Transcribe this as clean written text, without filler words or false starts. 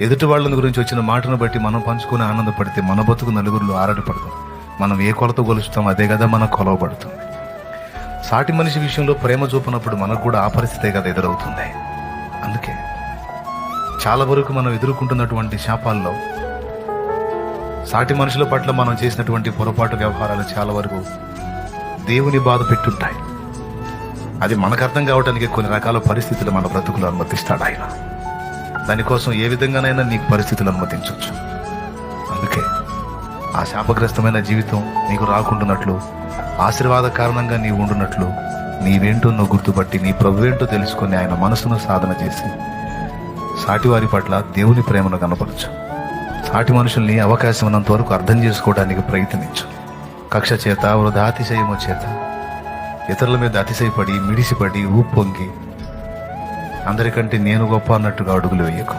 ఎదుటి వాళ్ళ గురించి వచ్చిన మాటను బట్టి మనం పంచుకుని ఆనందపడితే మన బతుకు నలుగురిలో ఆరాటపడతాం. మనం ఏ కొలత కొలుస్తాం అదే కదా మనం కొలవబడుతుంది. సాటి మనిషి విషయంలో ప్రేమ చూపినప్పుడు మనకు కూడా ఆ పరిస్థితే కదా ఎదురవుతుంది. అందుకే చాలా వరకు మనం ఎదుర్కొంటున్నటువంటి శాపాల్లో సాటి మనుషుల పట్ల మనం చేసినటువంటి పొరపాటు వ్యవహారాలు చాలా వరకు దేవుని బాధ పెట్టుంటాయి. అది మనకు అర్థం కావడానికి కొన్ని రకాల పరిస్థితులు మన బ్రతుకులు అనుమతిస్తాడు ఆయన. దానికోసం ఏ విధంగానైనా నీకు పరిస్థితులు అనుమతించవచ్చు. అందుకే ఆ శాపగ్రస్తమైన జీవితం నీకు రాకుండానట్లు, ఆశీర్వాద కారణంగా నీవు ఉండునట్లు నీవేంటో నువ్వు గుర్తుపట్టి నీ ప్రభువేంటో తెలుసుకొని ఆయన మనసును సాధన చేసి సాటివారి పట్ల దేవుని ప్రేమను కనపరచు. సాటి మనుషుల్ని అవకాశం ఉన్నంత వరకు అర్థం చేసుకోవడానికి ప్రయత్నించు. కక్ష చేత, వృధాతిశయము చేత ఇతరుల మీద అతిశయపడి, మిడిసిపడి, ఊప్పొంగి అందరికంటే నేను గొప్ప అన్నట్టుగా అడుగులు వేయకు.